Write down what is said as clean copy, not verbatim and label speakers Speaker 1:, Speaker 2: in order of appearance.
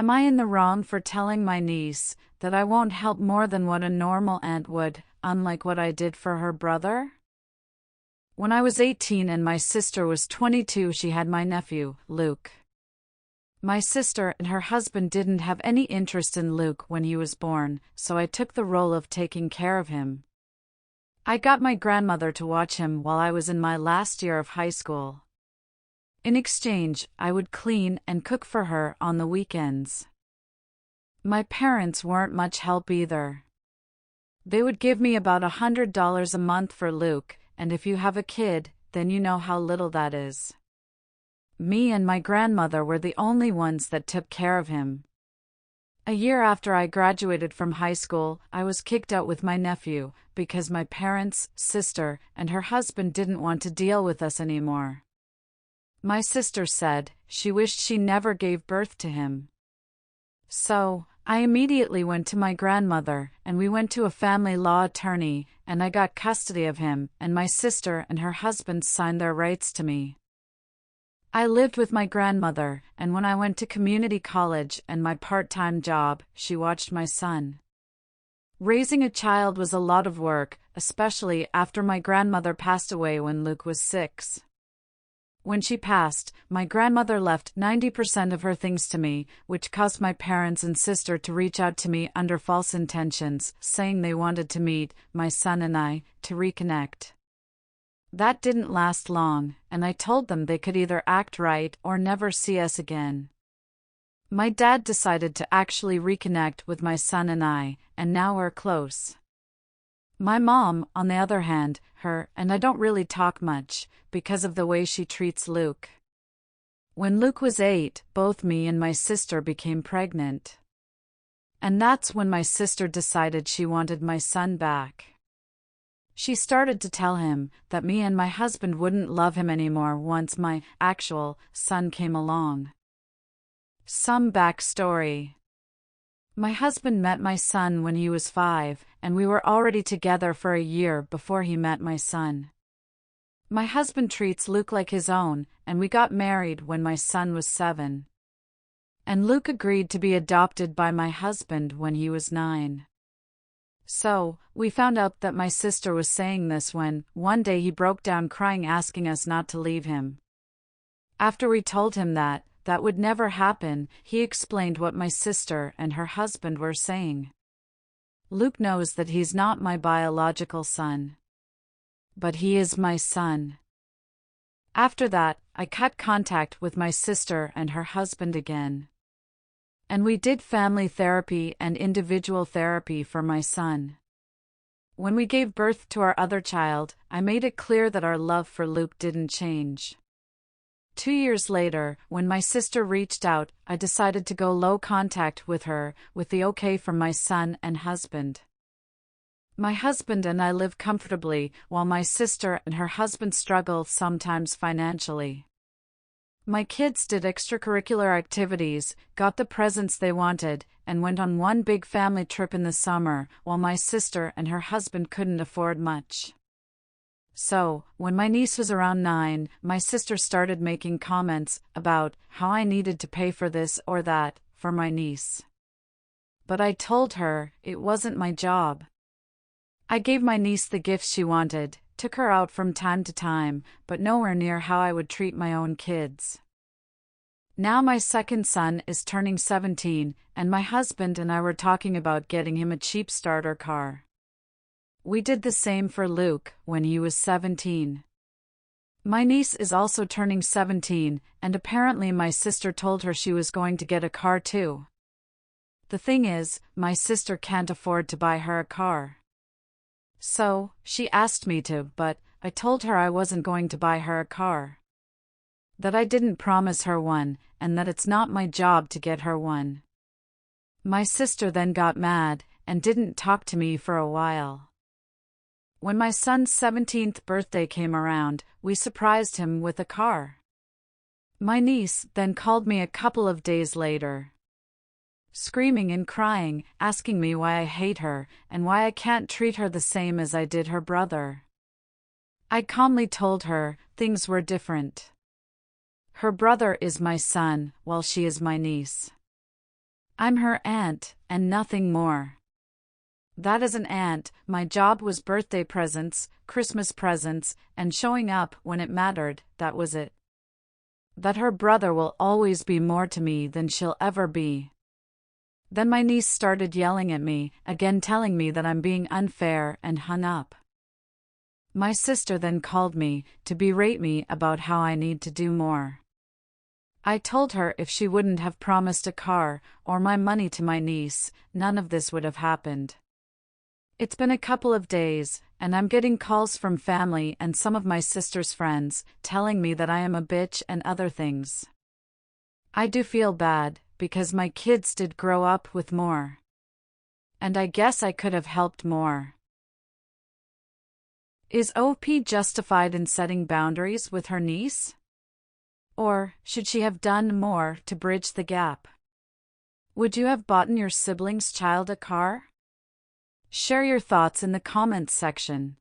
Speaker 1: Am I in the wrong for telling my niece that I won't help more than what a normal aunt would, unlike what I did for her brother? When I was 18 and my sister was 22, she had my nephew, Luke. My sister and her husband didn't have any interest in Luke when he was born, so I took the role of taking care of him. I got my grandmother to watch him while I was in my last year of high school. In exchange, I would clean and cook for her on the weekends. My parents weren't much help either. They would give me about $100 a month for Luke, and if you have a kid, then you know how little that is. Me and my grandmother were the only ones that took care of him. A year after I graduated from high school, I was kicked out with my nephew because my parents, sister, and her husband didn't want to deal with us anymore. My sister said she wished she never gave birth to him. So, I immediately went to my grandmother, and we went to a family law attorney, and I got custody of him, and my sister and her husband signed their rights to me. I lived with my grandmother, and when I went to community college and my part-time job, she watched my son. Raising a child was a lot of work, especially after my grandmother passed away when Luke was 6. When she passed, my grandmother left 90% of her things to me, which caused my parents and sister to reach out to me under false intentions, saying they wanted to meet, my son and I, to reconnect. That didn't last long, and I told them they could either act right or never see us again. My dad decided to actually reconnect with my son and I, and now we're close. My mom, on the other hand, her and I don't really talk much, because of the way she treats Luke. When Luke was 8, both me and my sister became pregnant. And that's when my sister decided she wanted my son back. She started to tell him that me and my husband wouldn't love him anymore once my actual son came along. Some backstory. My husband met my son when he was 5, and we were already together for a year before he met my son. My husband treats Luke like his own, and we got married when my son was 7. And Luke agreed to be adopted by my husband when he was 9. So, we found out that my sister was saying this when, one day he broke down crying asking us not to leave him. After we told him that would never happen, he explained what my sister and her husband were saying. Luke knows that he's not my biological son. But he is my son. After that, I cut contact with my sister and her husband again. And we did family therapy and individual therapy for my son. When we gave birth to our other child, I made it clear that our love for Luke didn't change. 2 years later, when my sister reached out, I decided to go low contact with her, with the okay from my son and husband. My husband and I live comfortably, while my sister and her husband struggle sometimes financially. My kids did extracurricular activities, got the presents they wanted, and went on one big family trip in the summer, while my sister and her husband couldn't afford much. So, when my niece was around 9, my sister started making comments about how I needed to pay for this or that for my niece. But I told her it wasn't my job. I gave my niece the gifts she wanted, took her out from time to time, but nowhere near how I would treat my own kids. Now my second son is turning 17, and my husband and I were talking about getting him a cheap starter car. We did the same for Luke when he was 17. My niece is also turning 17, and apparently my sister told her she was going to get a car too. The thing is, my sister can't afford to buy her a car. So, she asked me to, but I told her I wasn't going to buy her a car. That I didn't promise her one, and that it's not my job to get her one. My sister then got mad, and didn't talk to me for a while. When my son's 17th birthday came around, we surprised him with a car. My niece then called me a couple of days later, screaming and crying, asking me why I hate her, and why I can't treat her the same as I did her brother. I calmly told her things were different. Her brother is my son, while she is my niece. I'm her aunt, and nothing more. That is an aunt, my job was birthday presents, Christmas presents, and showing up when it mattered, that was it. That her brother will always be more to me than she'll ever be. Then my niece started yelling at me, again telling me that I'm being unfair, and hung up. My sister then called me to berate me about how I need to do more. I told her if she wouldn't have promised a car or my money to my niece, none of this would have happened. It's been a couple of days, and I'm getting calls from family and some of my sister's friends telling me that I am a bitch and other things. I do feel bad, because my kids did grow up with more. And I guess I could have helped more. Is OP justified in setting boundaries with her niece? Or should she have done more to bridge the gap? Would you have bought your sibling's child a car? Share your thoughts in the comments section.